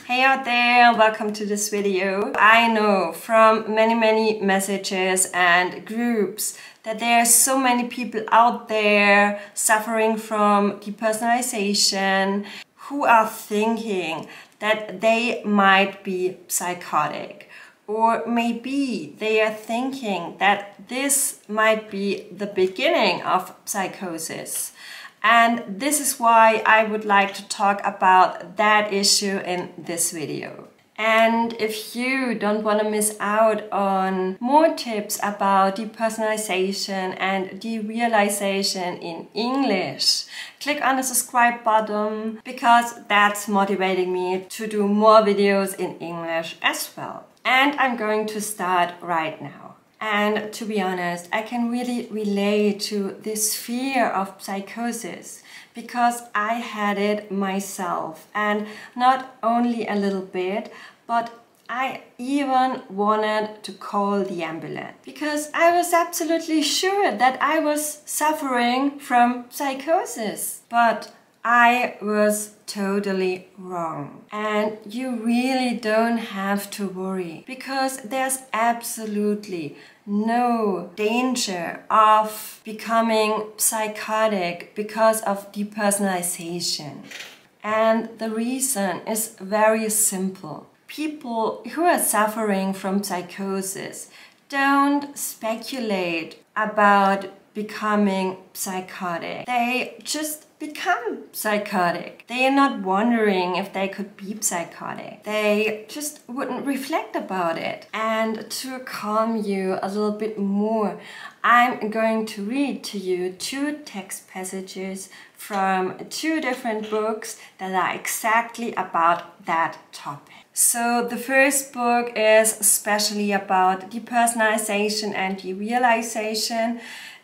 Hey out there, welcome to this video. I know from many messages and groups that there are so many people out there suffering from depersonalization who are thinking that they might be psychotic. Or maybe they are thinking that this might be the beginning of psychosis. And this is why I would like to talk about that issue in this video. And if you don't want to miss out on more tips about depersonalization and derealization in English, click on the subscribe button because that's motivating me to do more videos in English as well. And I'm going to start right now. And to be honest, I can really relate to this fear of psychosis because I had it myself, and not only a little bit, but I even wanted to call the ambulance because I was absolutely sure that I was suffering from psychosis. But I was totally wrong. And you really don't have to worry because there's absolutely no danger of becoming psychotic because of depersonalization. And the reason is very simple. People who are suffering from psychosis don't speculate about becoming psychotic. They just become psychotic. They are not wondering if they could be psychotic. They just wouldn't reflect about it. And to calm you a little bit more, I'm going to read to you two text passages from two different books that are exactly about that topic. So the first book is especially about depersonalization and derealization.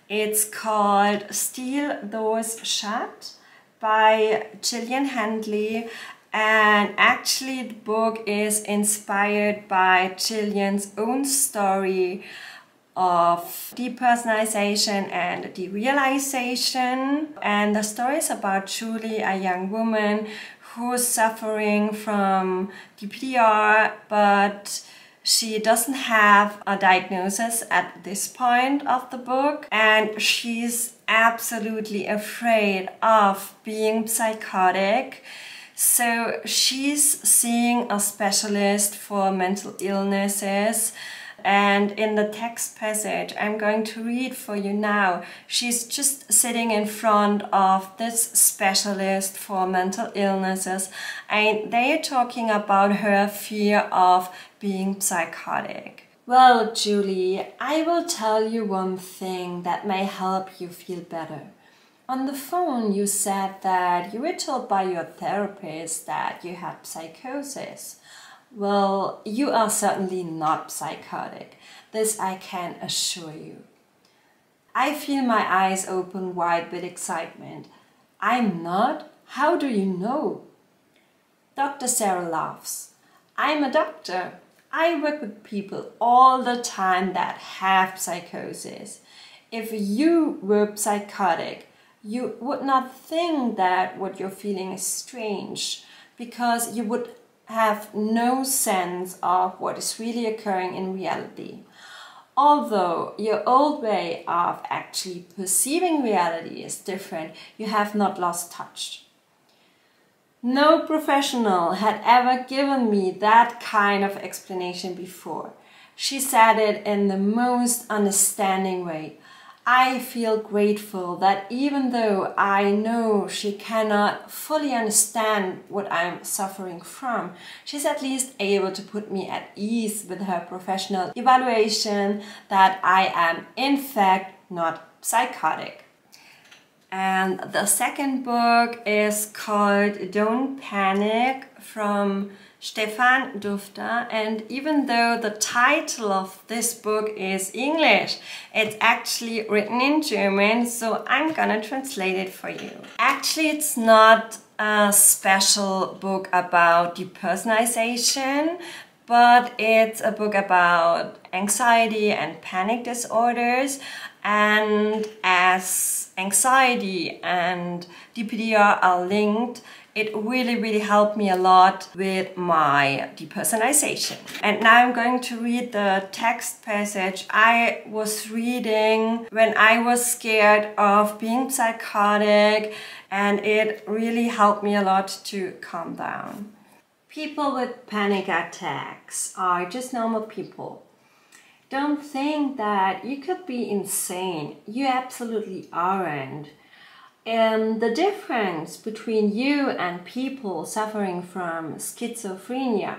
It's called Steal Those Shut by Gillian Handley, and actually the book is inspired by Gillian's own story of depersonalization and derealization. And the story is about Julie, a young woman who's suffering from DPDR, but she doesn't have a diagnosis at this point of the book, and she's absolutely afraid of being psychotic. So she's seeing a specialist for mental illnesses. And in the text passage I'm going to read for you now, she's just sitting in front of this specialist for mental illnesses, and they are talking about her fear of being psychotic. Well, Julie, I will tell you one thing that may help you feel better. On the phone you said that you were told by your therapist that you had psychosis. Well, you are certainly not psychotic. This I can assure you. I feel my eyes open wide with excitement. I'm not? How do you know? Dr. Sarah laughs. I'm a doctor. I work with people all the time that have psychosis. If you were psychotic, you would not think that what you're feeling is strange, because you would have no sense of what is really occurring in reality. Although your old way of actually perceiving reality is different, you have not lost touch. No professional had ever given me that kind of explanation before. She said it in the most understanding way. I feel grateful that even though I know she cannot fully understand what I'm suffering from, she's at least able to put me at ease with her professional evaluation that I am in fact not psychotic. And the second book is called Don't Panic from Stefan Dufter, and even though the title of this book is English, it's actually written in German, so I'm gonna translate it for you. Actually, it's not a special book about depersonalization, but it's a book about anxiety and panic disorders. And as anxiety and DPDR are linked, It really helped me a lot with my depersonalization. And now I'm going to read the text passage I was reading when I was scared of being psychotic, and it really helped me a lot to calm down. People with panic attacks are just normal people. Don't think that you could be insane. You absolutely aren't. And the difference between you and people suffering from schizophrenia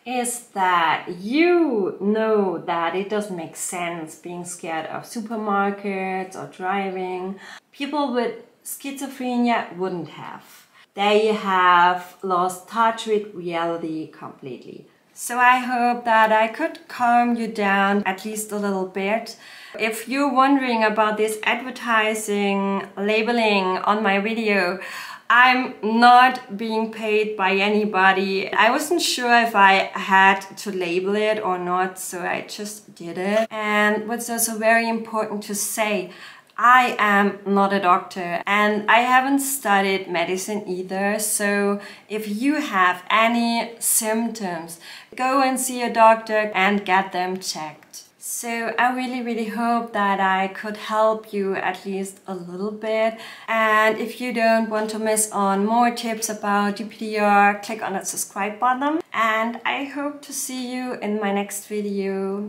is that you know that it doesn't make sense being scared of supermarkets or driving. People with schizophrenia wouldn't have. They have lost touch with reality completely. So I hope that I could calm you down at least a little bit. If you're wondering about this advertising labeling on my video, I'm not being paid by anybody. I wasn't sure if I had to label it or not, so I just did it. And what's also very important to say, I am not a doctor and I haven't studied medicine either, so if you have any symptoms, go and see a doctor and get them checked. So I really hope that I could help you at least a little bit. And if you don't want to miss on more tips about DPDR, click on the subscribe button. And I hope to see you in my next video.